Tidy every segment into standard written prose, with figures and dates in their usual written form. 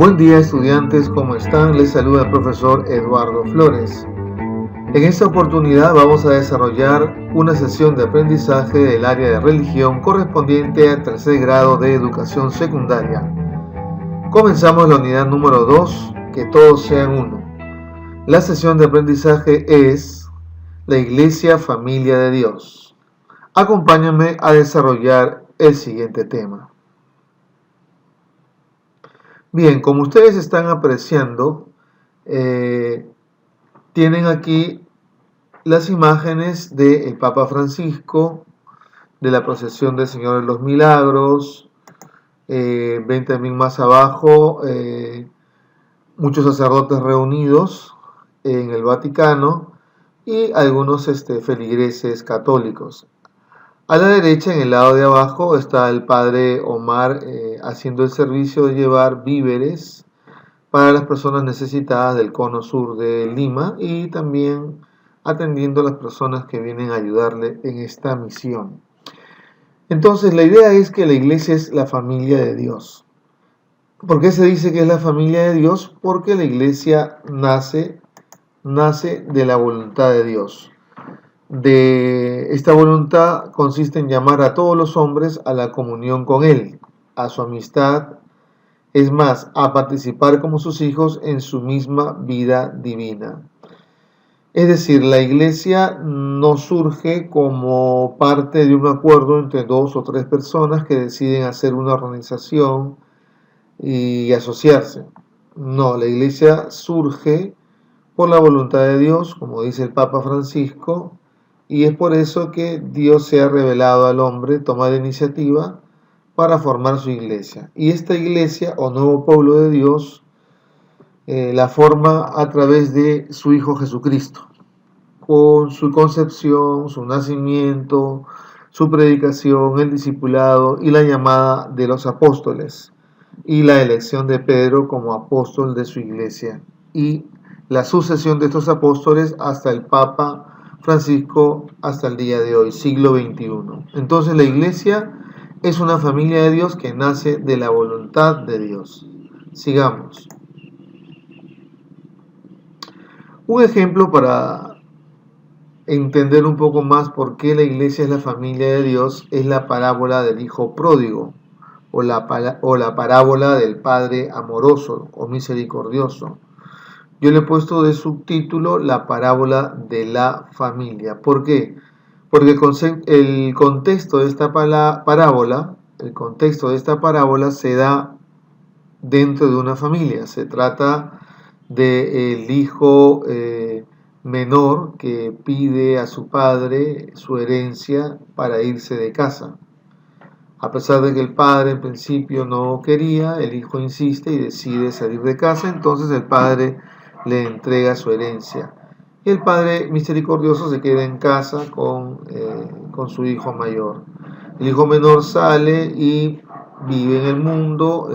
Buen día, estudiantes, ¿cómo están? Les saluda el profesor Eduardo Flores. En esta oportunidad vamos a desarrollar una sesión de aprendizaje del área de religión correspondiente al tercer grado de educación secundaria. Comenzamos la unidad número 2, que todos sean uno. La sesión de aprendizaje es la Iglesia Familia de Dios. Acompáñame a desarrollar el siguiente tema. Bien, como ustedes están apreciando, tienen aquí las imágenes del Papa Francisco, de la procesión del Señor de los Milagros. Ven también más abajo muchos sacerdotes reunidos en el Vaticano y algunos feligreses católicos. A la derecha, en el lado de abajo, está el padre Omar haciendo el servicio de llevar víveres para las personas necesitadas del cono sur de Lima y también atendiendo a las personas que vienen a ayudarle en esta misión. Entonces, la idea es que la iglesia es la familia de Dios. ¿Por qué se dice que es la familia de Dios? Porque la iglesia nace de la voluntad de Dios. De esta voluntad consiste en llamar a todos los hombres a la comunión con Él, a su amistad, es más, a participar como sus hijos en su misma vida divina. Es decir, la iglesia no surge como parte de un acuerdo entre 2 o 3 personas que deciden hacer una organización y asociarse. No, la iglesia surge por la voluntad de Dios, como dice el Papa Francisco, y es por eso que Dios se ha revelado al hombre, toma la iniciativa para formar su iglesia. Y esta iglesia, o nuevo pueblo de Dios, la forma a través de su Hijo Jesucristo, con su concepción, su nacimiento, su predicación, el discipulado y la llamada de los apóstoles, y la elección de Pedro como apóstol de su iglesia, y la sucesión de estos apóstoles hasta el Papa Francisco, hasta el día de hoy, siglo XXI. Entonces la iglesia es una familia de Dios que nace de la voluntad de Dios. Sigamos. Un ejemplo para entender un poco más por qué la iglesia es la familia de Dios es la parábola del hijo pródigo o la parábola del padre amoroso o misericordioso. Yo le he puesto de subtítulo la parábola de la familia. ¿Por qué? Porque el contexto de esta parábola se da dentro de una familia. Se trata del hijo menor que pide a su padre su herencia para irse de casa. A pesar de que el padre en principio no quería, el hijo insiste y decide salir de casa, entonces el padre le entrega su herencia. Y el padre misericordioso se queda en casa con su hijo mayor. El hijo menor sale y vive en el mundo,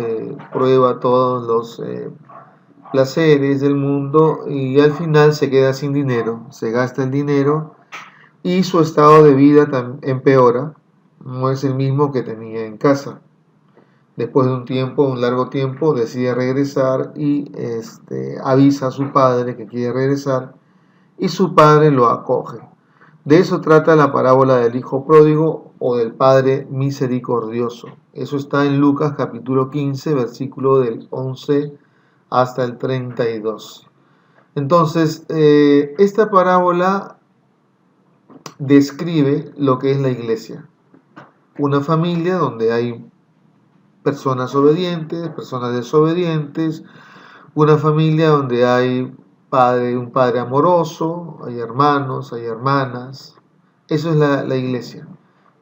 prueba todos los placeres del mundo y al final se queda sin dinero, se gasta el dinero y su estado de vida empeora, no es el mismo que tenía en casa. Después de un largo tiempo, decide regresar y avisa a su padre que quiere regresar y su padre lo acoge. De eso trata la parábola del hijo pródigo o del padre misericordioso. Eso está en Lucas capítulo 15, versículo del 11 hasta el 32. Entonces, esta parábola describe lo que es la iglesia. Una familia donde hay personas obedientes, personas desobedientes, una familia donde hay un padre amoroso, hay hermanos, hay hermanas. Eso es la iglesia.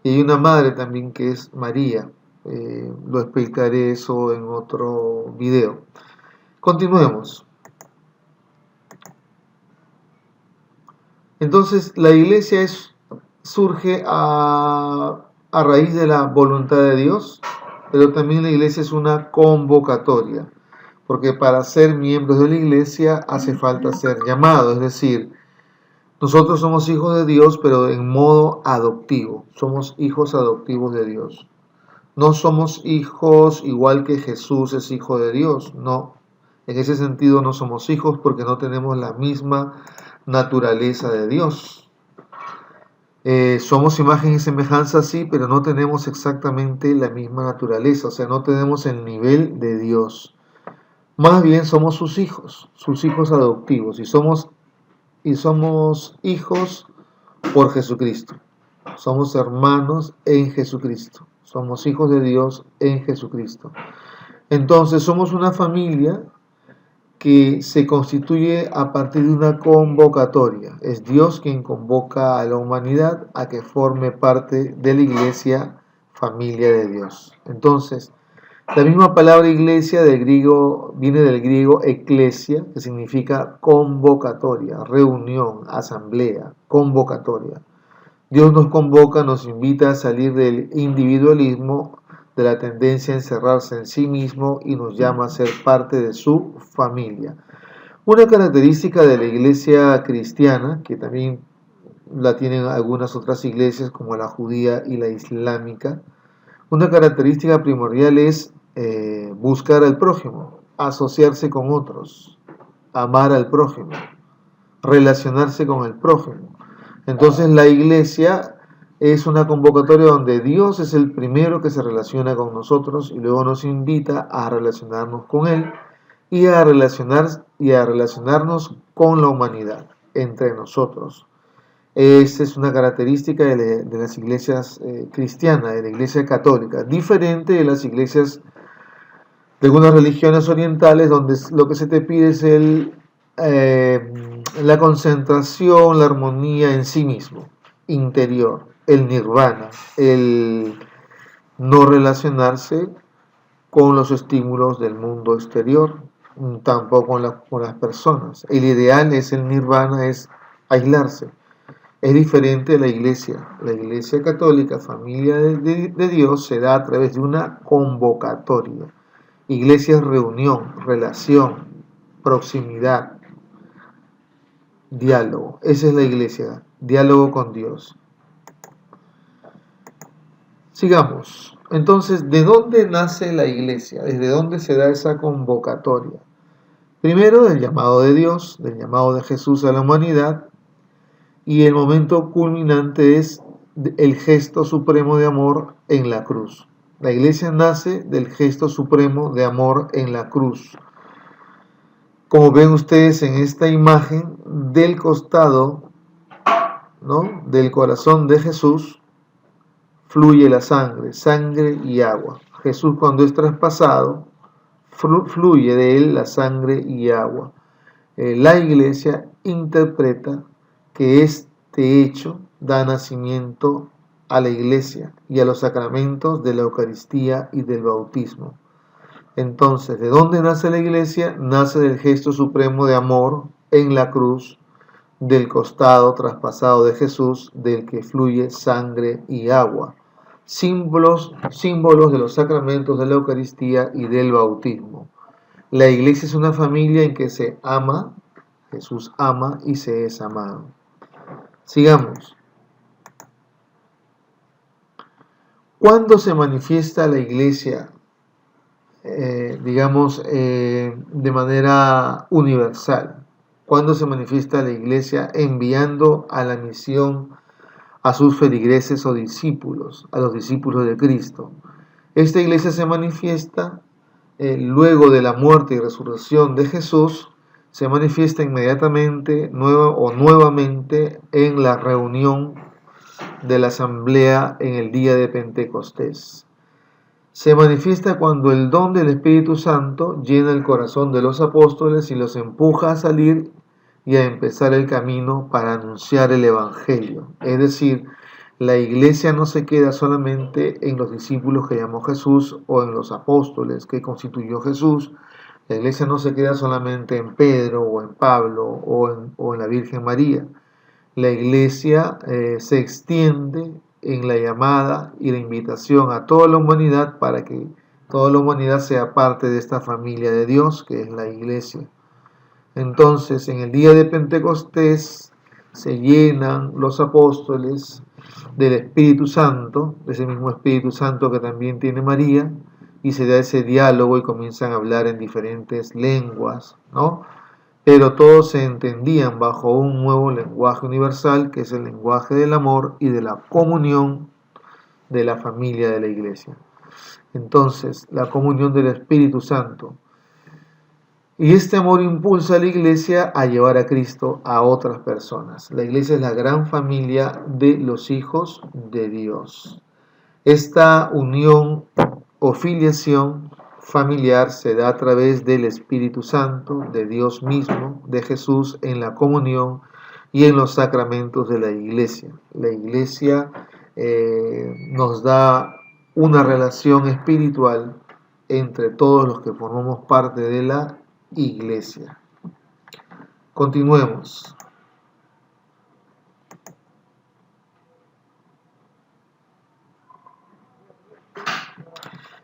Y hay una madre también que es María. Lo explicaré eso en otro video. Continuemos. Entonces, la iglesia surge a raíz de la voluntad de Dios, pero también la iglesia es una convocatoria, porque para ser miembros de la iglesia hace falta ser llamado, es decir, nosotros somos hijos de Dios, pero en modo adoptivo, somos hijos adoptivos de Dios. No somos hijos igual que Jesús es hijo de Dios, no. En ese sentido no somos hijos porque no tenemos la misma naturaleza de Dios. Somos imagen y semejanza, sí, pero no tenemos exactamente la misma naturaleza, o sea, no tenemos el nivel de Dios. Más bien somos sus hijos adoptivos, y somos hijos por Jesucristo. Somos hermanos en Jesucristo. Somos hijos de Dios en Jesucristo. Entonces somos una familia que se constituye a partir de una convocatoria. Es Dios quien convoca a la humanidad a que forme parte de la iglesia, familia de Dios. Entonces, la misma palabra iglesia viene del griego eclesia, que significa convocatoria, reunión, asamblea, convocatoria. Dios nos convoca, nos invita a salir del individualismo, de la tendencia a encerrarse en sí mismo, y nos llama a ser parte de su familia. Una característica de la iglesia cristiana, que también la tienen algunas otras iglesias como la judía y la islámica, una característica primordial es buscar al prójimo, asociarse con otros, amar al prójimo, relacionarse con el prójimo. Entonces la iglesia es una convocatoria donde Dios es el primero que se relaciona con nosotros y luego nos invita a relacionarnos con Él y a relacionarnos con la humanidad, entre nosotros. Esta es una característica de las iglesias cristianas, de la iglesia católica, diferente de las iglesias de algunas religiones orientales, donde lo que se te pide es la concentración, la armonía en sí mismo, interior, el nirvana, el no relacionarse con los estímulos del mundo exterior, tampoco con las personas. El ideal es el nirvana, es aislarse. Es diferente de la iglesia. La iglesia católica, familia de Dios, se da a través de una convocatoria. Iglesia es reunión, relación, proximidad, diálogo. Esa es la iglesia, diálogo con Dios. Sigamos. Entonces, ¿de dónde nace la iglesia? ¿Desde dónde se da esa convocatoria? Primero, del llamado de Dios, del llamado de Jesús a la humanidad, y el momento culminante es el gesto supremo de amor en la cruz. La iglesia nace del gesto supremo de amor en la cruz. Como ven ustedes en esta imagen, del costado, ¿no?, del corazón de Jesús fluye la sangre, sangre y agua. Jesús, cuando es traspasado, fluye de él la sangre y agua. La iglesia interpreta que este hecho da nacimiento a la iglesia y a los sacramentos de la Eucaristía y del bautismo. Entonces, ¿de dónde nace la iglesia? Nace del gesto supremo de amor en la cruz, del costado traspasado de Jesús, del que fluye sangre y agua. Símbolos de los sacramentos de la Eucaristía y del bautismo. La iglesia es una familia en que se ama, Jesús ama y se es amado. Sigamos. ¿Cuándo se manifiesta la iglesia, de manera universal? ¿Cuándo se manifiesta la iglesia enviando a la misión a sus feligreses o discípulos, a los discípulos de Cristo? Esta iglesia se manifiesta luego de la muerte y resurrección de Jesús, se manifiesta inmediatamente nuevamente en la reunión de la asamblea en el día de Pentecostés. Se manifiesta cuando el don del Espíritu Santo llena el corazón de los apóstoles y los empuja a salir y a empezar el camino para anunciar el Evangelio. Es decir, la iglesia no se queda solamente en los discípulos que llamó Jesús o en los apóstoles que constituyó Jesús. La iglesia no se queda solamente en Pedro o en Pablo o en la Virgen María. La iglesia se extiende en la llamada y la invitación a toda la humanidad para que toda la humanidad sea parte de esta familia de Dios que es la iglesia. Entonces, en el día de Pentecostés se llenan los apóstoles del Espíritu Santo, de ese mismo Espíritu Santo que también tiene María, y se da ese diálogo y comienzan a hablar en diferentes lenguas, ¿no? Pero todos se entendían bajo un nuevo lenguaje universal, que es el lenguaje del amor y de la comunión de la familia de la iglesia. Entonces, la comunión del Espíritu Santo. Y este amor impulsa a la iglesia a llevar a Cristo a otras personas. La iglesia es la gran familia de los hijos de Dios. Esta unión o filiación familiar se da a través del Espíritu Santo, de Dios mismo, de Jesús, en la comunión y en los sacramentos de la iglesia. La iglesia nos da una relación espiritual entre todos los que formamos parte de la iglesia. Continuemos.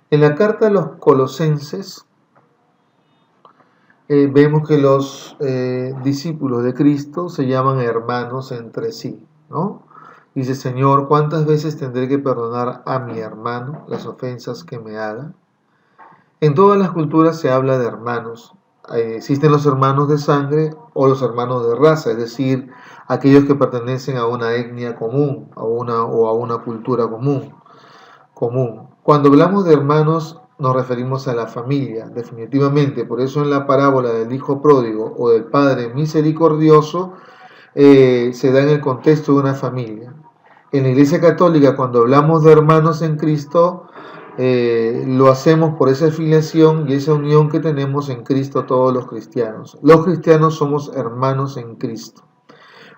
En la carta a los Colosenses vemos que los discípulos de Cristo se llaman hermanos entre sí, ¿no? Dice: Señor, ¿cuántas veces tendré que perdonar a mi hermano las ofensas que me haga? En todas las culturas se habla de hermanos. Existen los hermanos de sangre o los hermanos de raza, es decir, aquellos que pertenecen a una etnia común o a una cultura común. Cuando hablamos de hermanos nos referimos a la familia, definitivamente. Por eso en la parábola del hijo pródigo o del padre misericordioso se da en el contexto de una familia. En la Iglesia Católica, cuando hablamos de hermanos en Cristo, lo hacemos por esa filiación y esa unión que tenemos en Cristo todos los cristianos. Los cristianos somos hermanos en Cristo.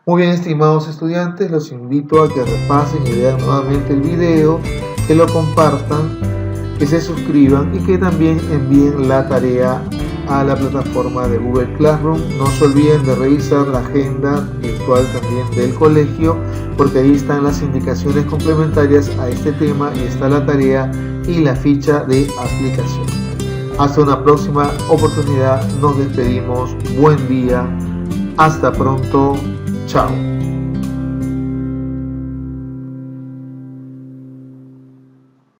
Muy bien, estimados estudiantes, los invito a que repasen y vean nuevamente el video, que lo compartan, que se suscriban y que también envíen la tarea a la plataforma de Google Classroom. No se olviden de revisar la agenda virtual también del colegio, porque ahí están las indicaciones complementarias a este tema y está la tarea y la ficha de aplicación. Hasta una próxima oportunidad, nos despedimos. Buen día, hasta pronto, chao.